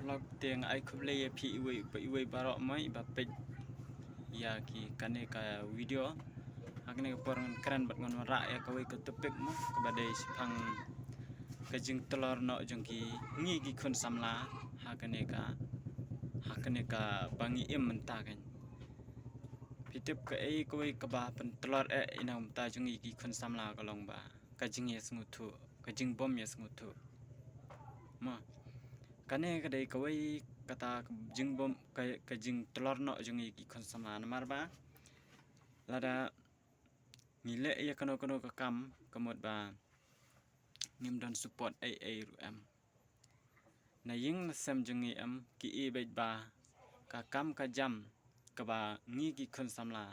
Vlog teng ai kuble phi iwe barok mai ba pej ya ki kane ka video akne porang keren bat ngon ra ya kawe ke tepek mo kabade sipang kajing telor no jengki ngi gi khon samla hakane ka bangi im menta kan pitep ka ai kawe ka ba pen telor inam ta jengi gi khon samla kalong ba kajing yes nguthu kajing bom yes nguthu ma kane kadai kawe kata jing bom kajing telor no jengi gi khon samla namar ba lada ngile ya kano ka kam kamot ba ngim don support am na ying sem jengi am ki e bet ba ka kam ka jam ka ba ngi gi khon samla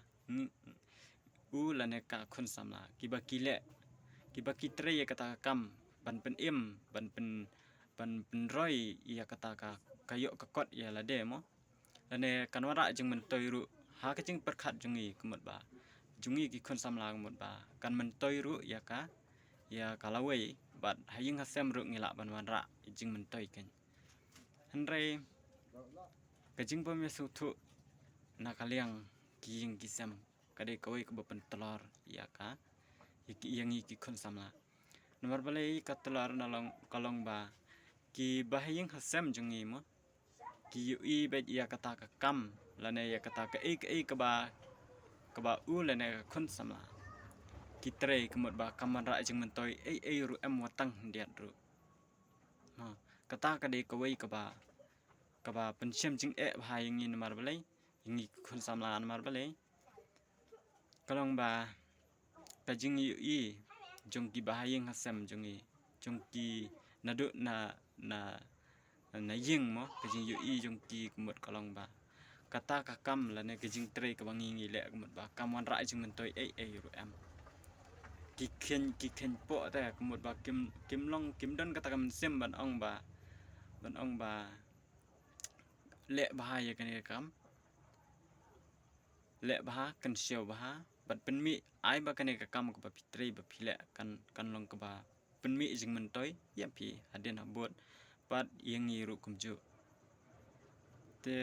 u lane ka khon samla ki ba kile ki ba kitre ya kata kam ban pen im ban pen roi ya kata ka kayo ka kot ya la de mo lane kanwara jeng men toy ru ha ka jing perkhat jengi kamot ba jungi ki khon samla kamot ba kan men toy ru ya ka ya kalawe bat haying hasem ru ngila ban wanra jing men toy ken hanre ka jing pom yesu thu na kaliang ki ying ki sem kade kawe ka ban telor ya ka ki yangi ki khon samla nomor bale ka telor nalong kalong ba ki bahaying hasem jungi mo ki yu bet ya kata ka kam lane ya kata ka ka ba u lane khon samla kitre kemot ba kamara jing mentoy ru em watang diat ru ma kata ka de kawe ka ba pensem jing bhaying ni mar bale ngi khon samla mar bale kalong ba ka jing yu jong ki bahaying hasem jong ki nadu na ying mo ka jing yu jong ki kemot kalong ba kata ka kam lane ka jing tre ka bangi ngi le kemot ba kam wan ra jing mentoy ru em ki khen po ta kemot ba kim long kim don kata kam sem ban ong ba le bahaya kan kam le bah kan sio bah bat penmi ai ba kan ka kam ka ba pitre ba phile kan long ka ba penmi jing mentoy ya pi aden abot pat yengi ru kumju te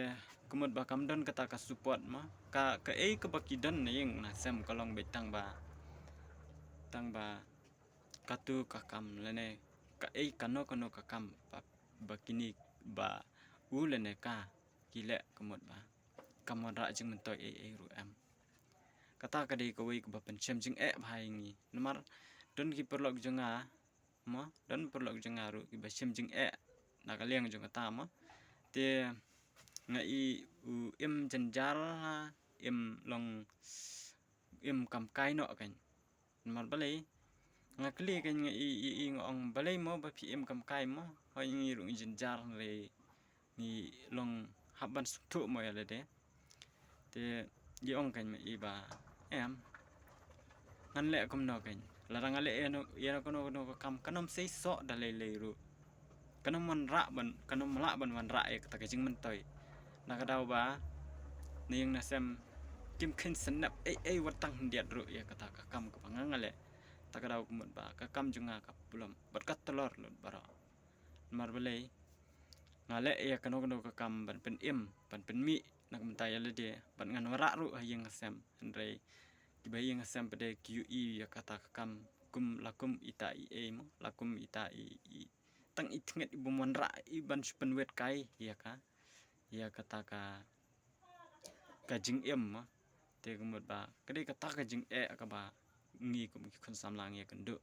kemot ba kam don kata ka support ma ka ka ba kidan yeng na sem kalong betang ba katu ka kam lene ka kano ka kam ba kini ba u lene ka kile kemot ba kamon ra jing mentoy ru em kata ka de kawe ka ba pensem jing bhai ngi namar don ki perlok jenga mo don perlok jenga ru ki ba sem jing na kaliang jong kata mo te ngai u im janjar im long im kam kai no kan mar bale ngakli kan ngai ngong bale mo ba pi im kam kai mo hoi ngi ru janjar le ni long haban thu mo ya le de te ong kan mai ba em ngan le kom no kan la rang le no ya no kam kanom sei so da le ru kanom man ra ban kanom la ban wan ra ta ka jing men toy na ka daw ba ning na sem kim khin sanap watang diat ru ya kata ka kam ka ngale ta ka daw kumot ba ka kam junga ka pulam bat ka telor lut bara mar bale ngale ya kano ka kam ban pen im ban pen mi nak menta ya le de ban ngan wara ru hayeng sem andre ki bayeng sem pede qe ya kata ka kam kum lakum ita mo lakum ita tang itnget ibu monra iban spen wet kai ya ka ya kata ka jing em ma te kumot ba kade kata ka jing ka ba ngi kum ki khon samlang ya kendo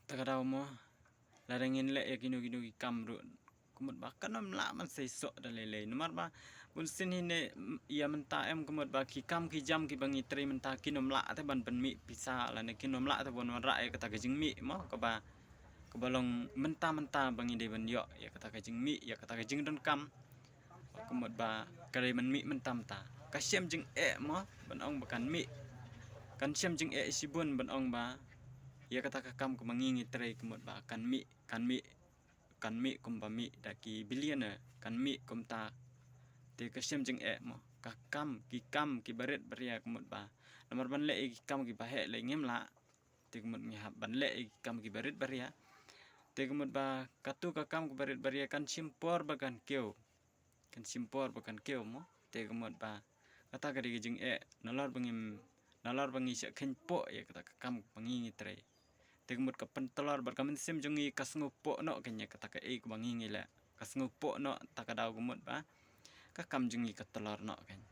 ta ka daw mo la rengin le ya kino ki kam ru kumot ba kanom la man sei so da le nomar ba bun sin hine ya menta em kumot ba ki kam ki jam ki bangi tre menta kinom la te ban pen mi pisa la ne kinom la te bon ra kata ka jing mi mo ka ba long menta bangi de ban yo ya kata ka jing mi ya kata ka jing don kam kumot ba kare man mi mentam ta ka sem jing mo ban ong bakan mi kan sem jing sibun ban ong ba ya kata ka kam ko mangingi tre kumot ba kan mi kum ba mi da ki billionaire kan mi kum ta te ka sem jing mo ka kam ki baret baria kumot ba nomor ban le ki kam ki ba he le ngem la te kumot mi ban le kam ki baret baria te kemut ba katu kakam kebarit bariakan simpor bagan keu kan simpor bagan keu mo te kemut ba kata kadi jing nalor bangi sak kenpo ya kata kakam bangi ngitre te kemut ka pentelor berkamen sim jungi kasngupo no kenya kata ka bangi ngila kasngupo no takadau kemut ba kakam jungi katelor no kan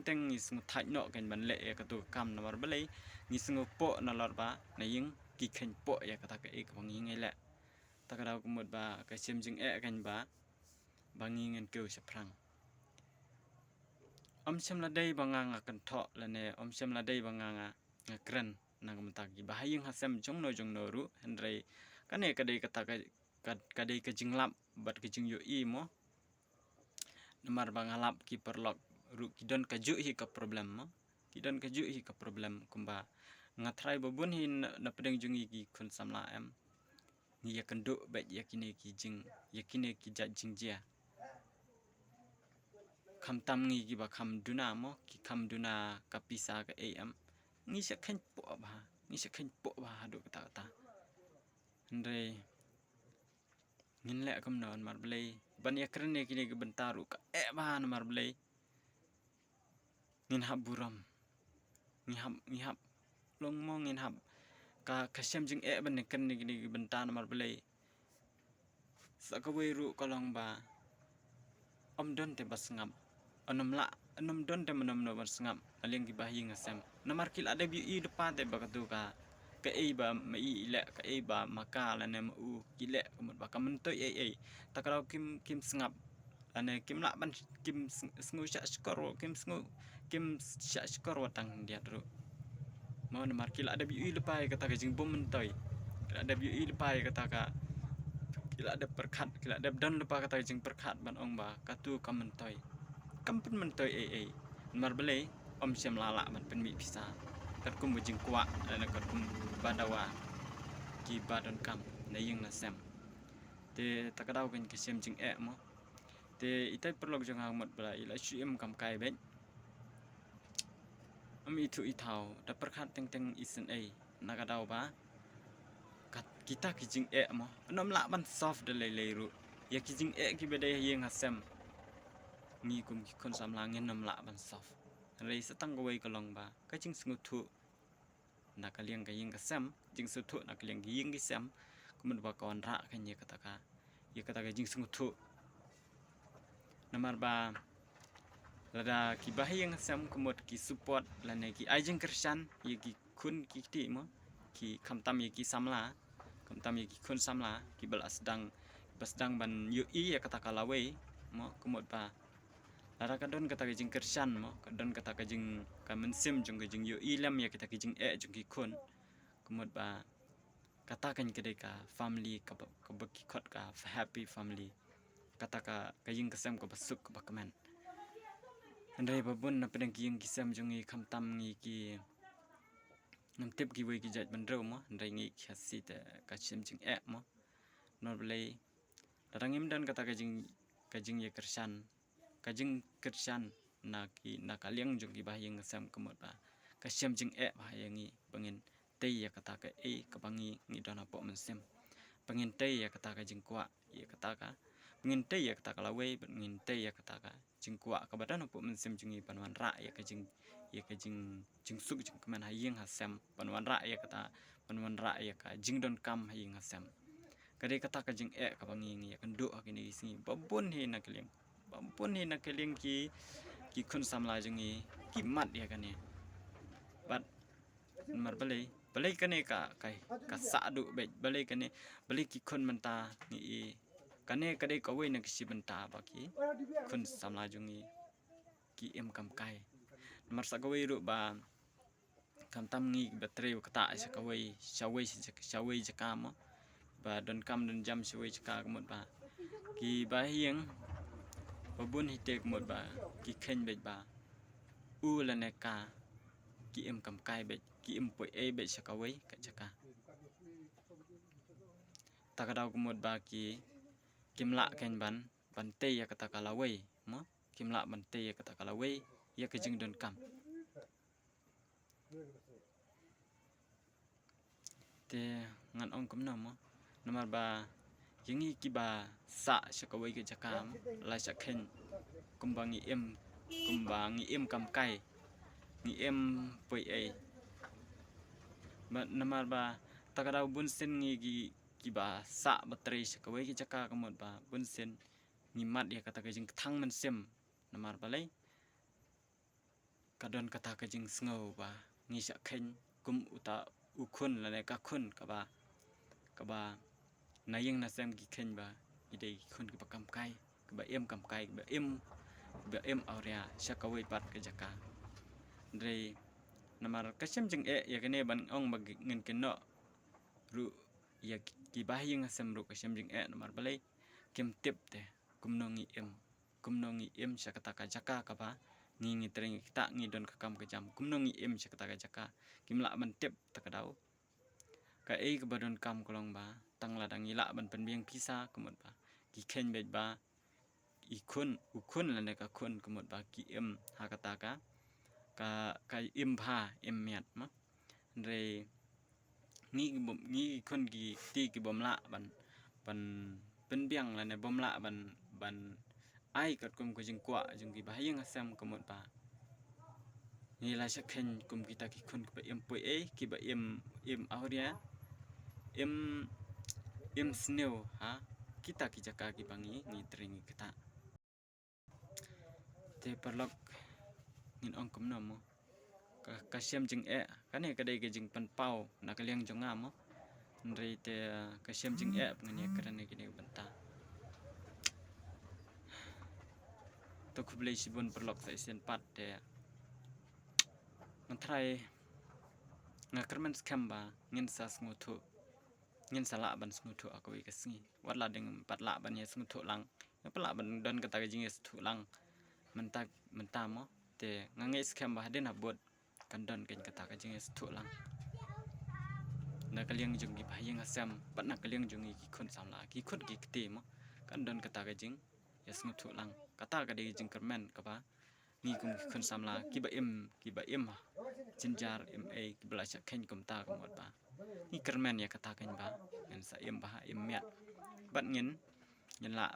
teng ngisngu thaj no kan ban le ya katu kakam nomor belai ngisngupo nalor ba na ying ki kenpo ya kata ka bangi ngila takadau kemut ba ka sim jing kan ba bangi ngen keu seprang om sem ladai banganga kan tho lane om sem ladai banganga ngakren nang mentagi bahayeng hasem jongno ru hendrai kane kadai kata kadai ke jinglap bat ke jing yo mo nomor bangalap ki perlok ru kidon kaju hi ka problem mo kidon kaju hi ka problem kumba ngatrai babun hi na pedeng jungi ki kun samla em ni ya kenduk bet yakine ki jing yakine ki jat jingjia kham tam ngi ki ba kham duna mo ki kham duna kapisa ka am ngi sak khen po ba do kata andre ngin le kam non mar blai ban yakren ne kini ke bentaru ka ba mar blai ngin hab buram ngi hab long mo ngin hab ka kasem jing ban ken ni kini ke bentan mar blai sakawai ru kolong ba om don te basngam anom don te menom no basngam aleng ki bahi ngasem namar kil ada bi depan te bakatu ka ba mai ile ka ba maka lane mu kile kemut ba kamentoi takarau kim sngap ane kim la ban kim sngu syak skor kim syak skor watang dia ru mau namar kil ada bi lepai kata ka jing bom mentoi ada bi lepai kata ka kila ada perkhat kila ada dan lepa kata jing perkhat ban ong ba katu kamentoi kampen mentoi mar belai om sem lala ban pen mi pisa kat kum jing kwa ana kat kum badawa ki badon kam na ying na sem te takadau kan ke sem jing mo te itai perlok jang hamat bala ila syem kam kai ben am itu itau da perkhat teng isen nakadau ba kat kita ki jing mo nom la ban soft de le ru ya ki jing ki bedai yeng hasem ngi kum ki kon sam langin nom la ban soft rei setang goi kolong ba ka jing sngu thu nakaliang ka yeng kasem jing su thu nakaliang ki yeng ki sem kumun ba kon ra kan ye kata ka jing sngu thu nomor ba lada ki bahayeng sem kumut ki support lane ki ajeng kersan ye ki kun ki ti mo ki khamtam ye ki samla kamtam ye ki kun samla ki basdang ban yu ya kata kalawe mo kumut ba lara kadon kata jing kersan mo kadon kata jing kamen sim jung jing yu lam ya kita jing jung ki kun kumut ba kata kan kedai ka family ka baki khot ka happy family kata ka jing kesem ka basuk ka bakamen andai babun na pedang ki yang kisam jungi khamtam ngi ki nam tip ki wei ki jat bandro mo andai ngi khasi te ka sim jing mo nor blai darangim dan kata ka jing ye kersan na kaliang jung ki bahayeng sam kemut ba ka sim jing ba yangi bangin te ya kata ka ka bangi ngi don apo mensem bangin te ya kata ka jing kwa ya kata ka bangin te ya kata ka lawe bangin te ya kata ka jing kwa ka badan apo mensem jungi panwan ra ya ka jing suk jing keman hayeng hasem panwan ra ya kata panwan ra ya ka jing don kam hayeng hasem kadai kata ka jing ka bangi ngi ya kenduk kini isi babun he na keling ki kun samla jungi ki mat ya kan ya bat mar balai kane ka sadu bet balai kane balai ki kun menta ni kane kadai ka wei na ki benta ba ki kun samla jungi ki kam kai mar sa ka wei ru ba kam tam ngi batre kata sa ka wei shawei jakam ba don kam don jam shawei jaka kemut ba ki bahiyeng babun hitek mut ba ki khen bet ba u laneka ki kam kai bet ki poi bet sa ka wei ka jaka takadau kemut ba ki kimla ken ban te ya kata kala wei mo kimla ban te ya kata kala wei ya ke jing don kam te ngan ong kum na mo nomor ba yang ni kiba sa syakawai ke jakam la syakhen kumbangi em kam kai ni em poi ai namar ba takadau bun sen ngi kiba sa batri syakawai ke jaka kamot ba bun sen ngimat ya kata kajing thang man sem namar balai kadon kata kajing sngo ba ngi syakhen kum uta ukun la ne ka khun ka ba nayeng na sem gi khen ba idei khun ki pakam kai ba em kam kai ba em auria syakawai pat ke jaka dre namar kasem jing ya kene ban ong bag ngin keno ru ya ki bahing asem ru kasem jing namar balai kem tip te kumnongi em syakata ka jaka ka ba ngi treng kita ngi don kakam ke jam kumnongi em syakata ka jaka kimla ban tip takadau ka ei ke badon kam kolong ba tang ladang ila ban penbiang pisa kemot ba ki khen bet ba ukun la ne ka khun kemot ba ki em hakata ka em pha em miat ma re ngi khun gi ti ki bomla ban penbiang la ne bomla ban ai kat kum ko jing kwa jing ki bahayeng asam kemot ba ni la syakhen kum kita ki khun ba em poi ki ba em auria em snew ha kita ki jaka ki bangi ni tringi kita te perlok ngin ong kumno mo ka syam jing kane kadai ke jing pan pau na ka liang jonga mo ndrei te ka syam jing ngani karane kini banta to kublai sibun perlok sa isen pat te man trai ngakerman skamba ngin sa smutu ngin sala ban smutu akoi ka singi watla ding patla ban ye smutu lang pala ban don ka ta jing ye smutu lang menta mo te ngangai skamba hadin abot kan don ken ka ta jing ye smutu lang na kaliang jung gi phayeng asam pat na kaliang jung gi khon samla ki khot gi kte mo kan don ka ta jing ye smutu lang kata ka de jing kermen ka ba ni kum khon samla ki ba em jinjar ki bla sha khen kum ta ka mot ba ni kermen ya kata kan ba en sa em ba em miat bat ngin la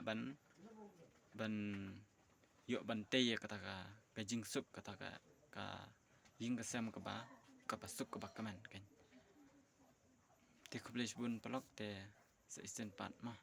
ban yo ban te ya kata ka jing sup kata ka jing ka sam ka ba ka pasuk ka ba kaman kan te kublish bun pelok te sa isen pat ma